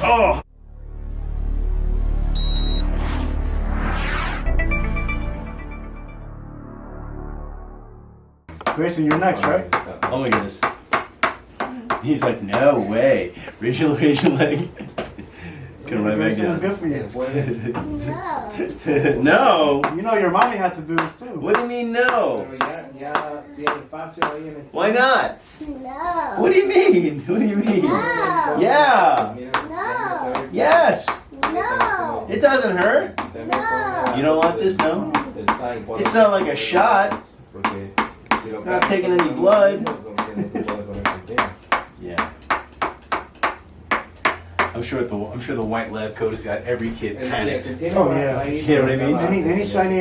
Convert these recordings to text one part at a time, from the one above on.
Oh! Grayson, you're next, right? Oh my goodness. He's like, no way. Raise your leg. Come right back Grayson was down. good for you. No. No. You know your mommy had to do this too. What do you mean no? Why not? No. What do you mean? What do you mean? No. Yeah. No. Yes. No. It doesn't hurt. No. You don't want this, no? It's not like a shot. You're not taking any blood. Yeah. I'm sure the white lab coat has got every kid panicked. Oh yeah. You know what I mean? Any shiny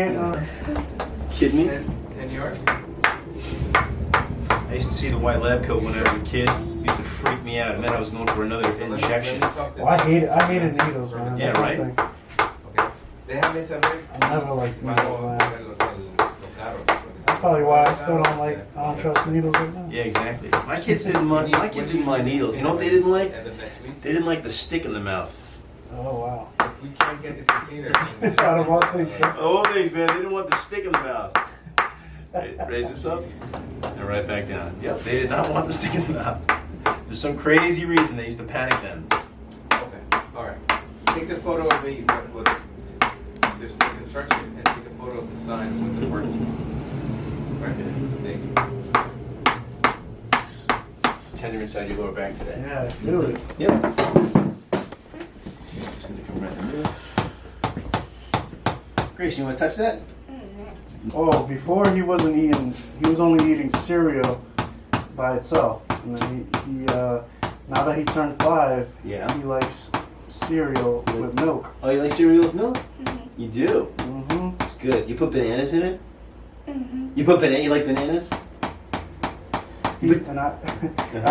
Kidding me? 10 yards? I used to see the white lab coat when I was a kid. It used to freak me out. It meant I was going for another injection. Well, I hated needles, man. Yeah, That's right? one thing. Okay. Déjame saber. I never liked needles, man. That's probably why I still don't I don't trust needles right now. Yeah, exactly. My kids didn't mind needles. You know what they didn't like? They didn't like the stick in the mouth. Oh wow. We can't get the container. Out of all things. All things, man. They didn't want the stick in the mouth. Raise this up and right back down. Yep, they did not want the stick in the mouth. There's some crazy reason they used to panic then. Okay, alright. Take the photo of me with just the instruction and take a photo of the sign when it's working. Right? Thank you. Tender inside your lower back today. Yeah, do it. Yep. Just need to come right in the middle. Grace, you want to touch that? Oh, before he was only eating cereal by itself. And then he now that he turned 5, Yeah. he likes cereal with milk. Oh, you like cereal with milk? You do? Mm-hmm. It's good. You put bananas in it? You put you like bananas? And I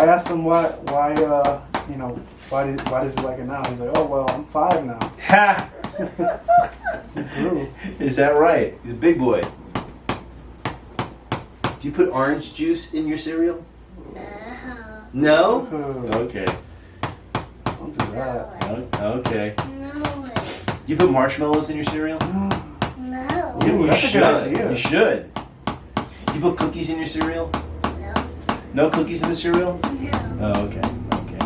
asked him why does he like it now? He's like, oh well, I'm 5 now. Ha! He grew. Is that right? He's a big boy. Do you put orange juice in your cereal? No? Okay. Don't do that. Okay. No. You put marshmallows in your cereal? No. You That's a good should. idea. You should. You put cookies in your cereal? No. No cookies in the cereal? No. Oh, okay. Okay.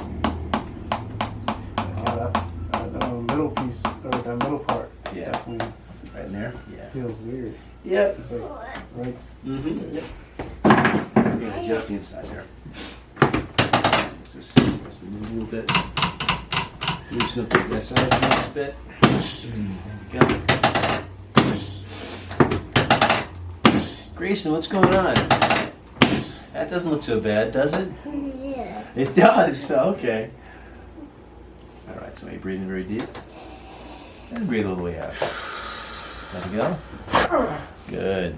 That middle piece, or that middle part, Yeah. definitely Right in there? Yeah. feels weird. Yep. It's like, right? Mm-hmm. Yep. We're going to adjust the inside there. Just move a little bit. Loosen up the side just a bit. There you go. Grayson, what's going on? That doesn't look so bad, does it? Yeah. It does. Okay. All right. So you breathe in very deep, and breathe all the way out. Let it go. Good.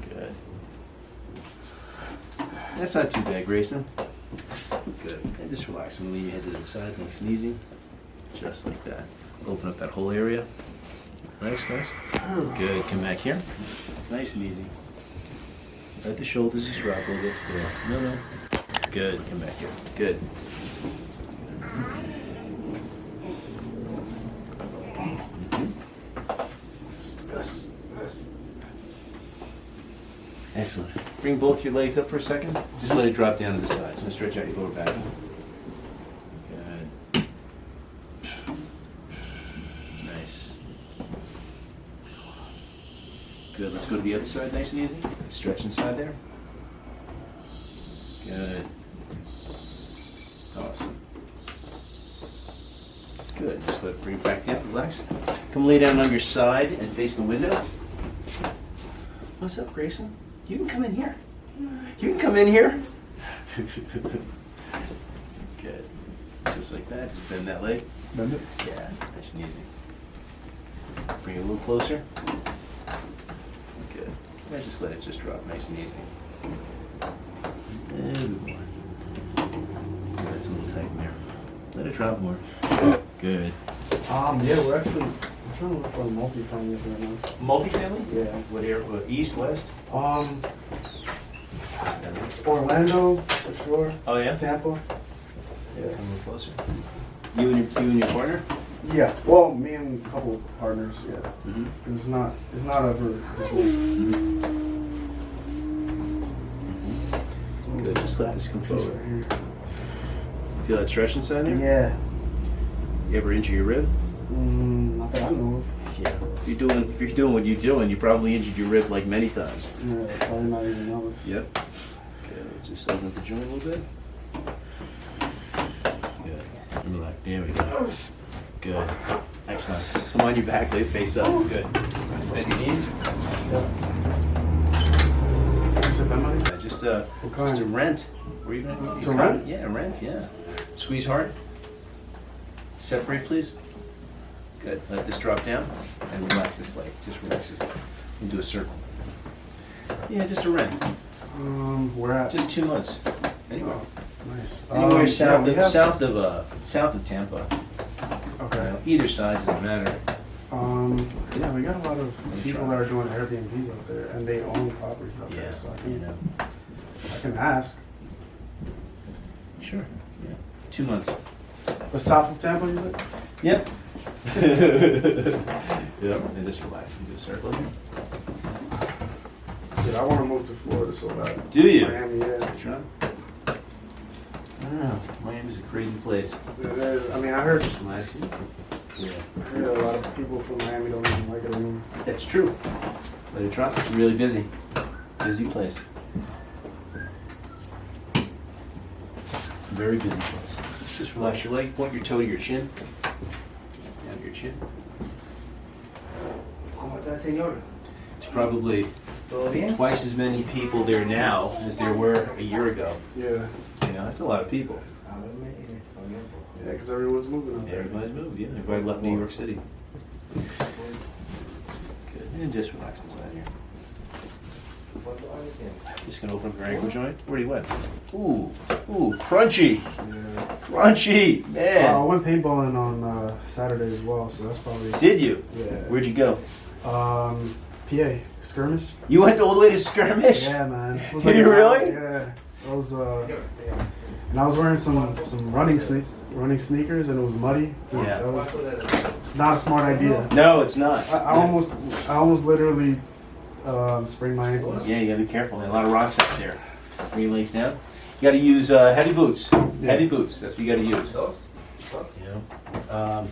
Good. That's not too bad, Grayson. Good. And just relax. I'm gonna leave your head to the side, nice and easy, just like that. Open up that whole area. Nice, nice. Good. Come back here. Nice and easy. Let the shoulders just rock a little bit. Good. No. Good. Come back here. Good. Excellent. Bring both your legs up for a second. Just let it drop down to the side. So stretch out your lower back. Good. Nice. Good. Let's go to the other side, nice and easy. Stretch inside there. Good. Awesome. Good. Just let it bring it back down. Relax. Come lay down on your side and face the window. What's up, Grayson? You can come in here. You can come in here. Good. Just like that. Just bend that leg. Bend it. Yeah, nice and easy. Bring it a little closer. Good. Yeah, just let it just drop nice and easy. And good more. That's a little tight in there. Let it drop more. Good. Yeah, we're actually trying to look for multi-family right now. Multifamily? Yeah. What area? East, west? Orlando for sure. Oh yeah. Tampa. Yeah. Come a little closer. You and your partner? Yeah. Well, me and a couple partners. Yeah. Mm-hmm. It's not ever. Good. Just let this come forward. Right here. Feel that stretch inside there? Yeah. You ever injure your rib? Not that I know of. Yeah. If you're doing what you're doing, you probably injured your rib like many times. Yeah, probably not even noticed. Yep. Okay, let's just open up the joint a little bit. Good. Relax. There we go. Good. Excellent. Come on your back, lay face up. Good. Bend your knees. Sit that money? Just a rent. Where you gonna? To rent? Yeah, rent. Yeah. Squeeze hard. Separate, please. Good. Let this drop down and relax this leg. Just relax this leg. And do a circle. Yeah, just a rent. Where at? Just 2 months. Anywhere. Nice. Anywhere south yeah, south of Tampa. Okay. Either side doesn't matter. Yeah, we got a lot of people that are doing Airbnb out there, and they own properties out there, so I can ask. Sure. Yeah. 2 months. The south of Tampa, you said? Yep. Yep. And just relax and do a circle. Yeah, I want to move to Florida so bad. Do you? Miami, yeah. Sure. I don't know. Miami's a crazy place. It is. I mean, I heard Just relax. Yeah. a lot of people from Miami don't even like it anymore. That's true. But it's really busy. Busy place. Very busy place. Just relax your leg, point your toe to your chin. Down your chin. ¿Cómo está, señor? There's probably ¿Todo bien? twice as many people there now as there were a year ago. Yeah. You know, that's a lot of people. Háblame en español, por favor. Yeah, because everyone's moving out there. Everybody's moved, yeah. Everybody left New York City. Good. And just relax inside here. ¿Cuántos años tiene? Just gonna open up your ankle joint. Where do you went? Ooh, crunchy. Yeah. Crunchy, I man. went paintballing on Saturday as well, so that's probably. Did you? Yeah. Where'd you go? PA skirmish. You went all the way to skirmish? Yeah, man. It was Did you really? Yeah. It was. And I was wearing some running sneakers, and it was muddy. Yeah. That was. It's not a smart idea. No, it's not. I almost literally sprained my ankle. Yeah, you gotta be careful. There are a lot of rocks out there. Bring your legs down. You gotta use heavy boots. Yeah. Heavy boots. That's what you gotta use. Dos. You know.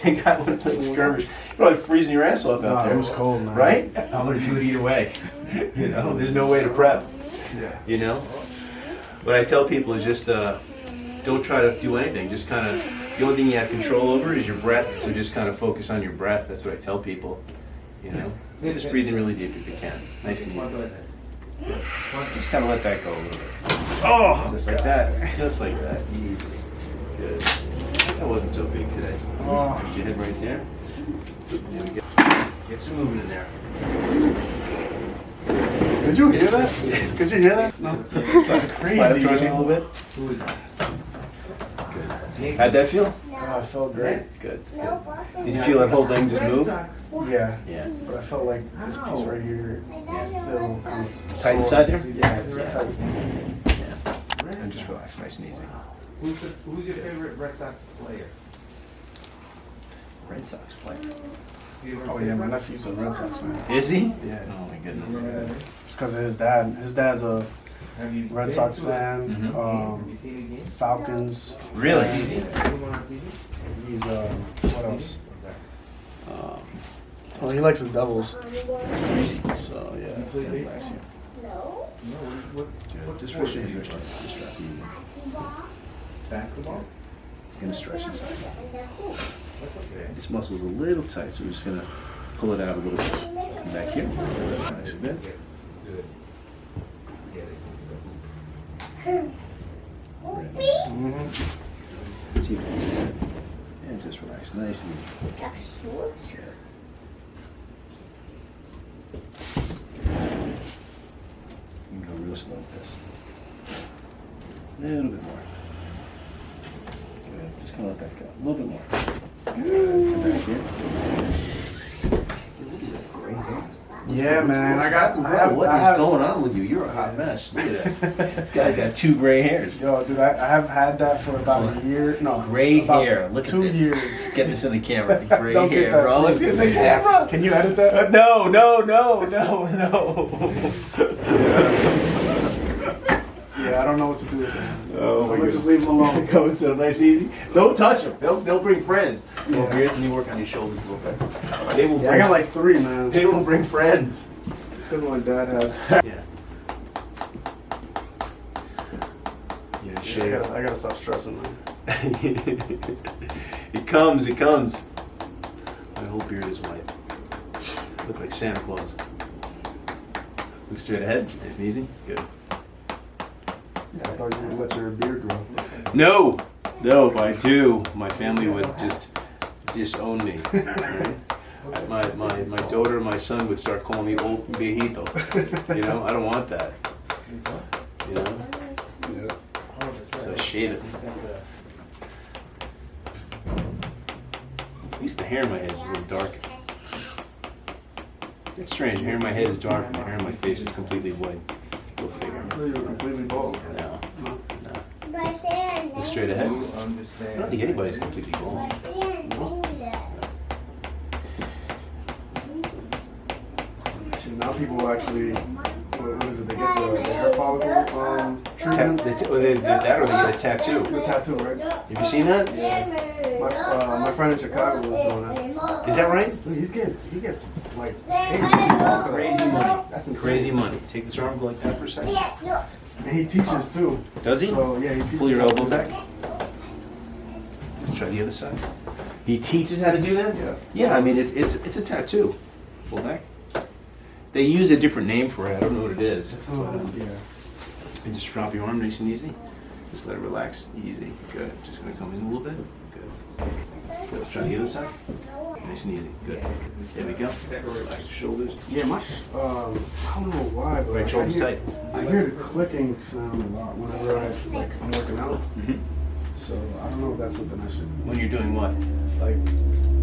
The guy went to skirmish. You're probably freezing your ass off out No, there. it was cold, man. Right? I'm gonna do it either way. You know, there's no way to prep. Yeah. You know? What I tell people is just don't try to do anything. Just kind of, the only thing you have control over is your breath. So just kind of focus on your breath. That's what I tell people. You know? So just breathe in really deep if you can. Nice and easy. Just kind of let that go a little bit. Oh. Just like that. Just like that. Easy. Good. That wasn't so big today. Oh. Put your head right there. There we go. Get some movement in there. Did you hear that? Could you hear that? No. That's crazy. Slide up towards me a man. little bit. Good. How'd that feel? Oh, I felt great. Good. No, Did you feel that whole thing just move? Yeah. Yeah. But I felt like this piece right here is still kind of Tight inside there? Yeah, it's tight. Yeah. And just relax, nice and easy. Who's your favorite Red Sox player? Red Sox player. Oh yeah, my nephew's a Red Sox fan. Is he? Yeah. Oh my goodness. Yeah. Just because of his dad. His dad's a Have you Red been Sox to fan. Mhm. Have you seen a game? Falcons. Really? Anyone on TV? He's what else? Well, he likes the Devils. It's crazy. So yeah. You play baseball? Relax here. No. No, what Just sport push your do you head. play? Just drop. Basketball? Gonna stretch inside. That's okay. This muscle's a little tight, so we're just gonna pull it out a little bit. Come back here. Nice a bit. Good. Get it. Mm-hmm. See. And just relax, nice and easy. You can go real slow with this. A little bit more. Good. Just gonna let that go. A little bit more. Good. Come back here. Look at that. Great. Yeah, man. I What is have, going on with you? You're a hot mess. Look at that. This guy's got 2 gray hairs. Yo, dude, I have had that for about a year. No, Gray about hair. Look at 2 this. years. Let's get this in the camera. Gray Don't get hair, that, bro. Let's please. get the camera. Can you edit that? No. Yeah, I don't know what to do with that. Oh, I'm my gonna just leave him alone. Go so nice, easy. Don't touch them. They'll bring friends. Yeah. Over here, let me work on your shoulders a little bit. They will Yeah, I bring. got like 3, man. They will bring friends. It's because my dad has. Yeah. Yeah, I shave. gotta stop stressing, man. It comes. My whole beard is white. Look like Santa Claus. Look straight ahead. Nice and easy. Good. I thought you would let your beard grow. No, if I do, my family would just disown me. Right? My daughter and my son would start calling me old viejito. You know, I don't want that. You know, so I shave it. At least the hair in my head is a little dark. It's strange. The hair in my head is dark, and the hair in my face is completely white. Go figure. I thought you were completely bald. No. My friend. Look straight ahead. I Understand. don't think anybody's completely My bald. friend. Now people actually, what is it? They get the hair follicle treatment. That or they get a tattoo. The tattoo, right? Have you seen that? My friend in Chicago was doing that. Is that right? Dude, he gets like Crazy money. That's insane. Crazy money. Take this arm, go like that for a second. And he teaches too. Does he? So yeah, he teaches. Pull your elbow back. Let's try the other side. He teaches how to do that? Yeah. Yeah, I mean, it's a tattoo. Pull back. They use a different name for it. I don't know what it is. It's But, yeah. and just drop your arm nice and easy. Just let it relax. Easy. Good. Just going to come in a little bit. Good. Good. Let's try the other side. Nice and easy. Good. There we go. Relax your shoulders. Yeah, I don't know why, but Right shoulder's tight. I hear the clicking sound a lot whenever I'm working out. Mm-hmm. So I don't know if that's something I should. When you're doing what? Like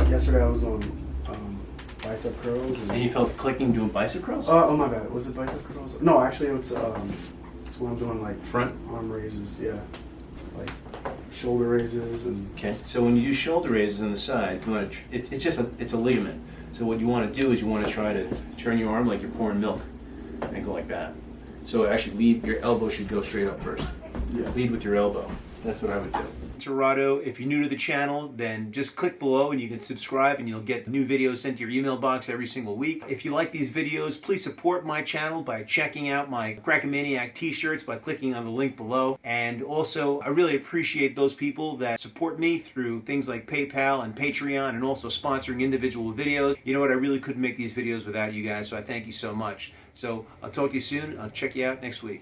yesterday, I was doing bicep curls. And you felt clicking doing bicep curls? Oh my bad. Was it bicep curls? No, actually, it's when I'm doing like Front? arm raises. Yeah, like shoulder raises and. Okay, so when you do shoulder raises on the side, you want to, it's a ligament. So what you want to do is you want to try to turn your arm like you're pouring milk and go like that. So actually your elbow should go straight up first. Yeah. Lead with your elbow. That's what I would do. Tirado, if you're new to the channel, then just click below and you can subscribe and you'll get new videos sent to your email box every single week. If you like these videos, please support my channel by checking out my Crackkamaniac t-shirts by clicking on the link below. And also, I really appreciate those people that support me through things like PayPal and Patreon and also sponsoring individual videos. You know what, I really couldn't make these videos without you guys, so I thank you so much. So I'll talk to you soon. I'll check you out next week.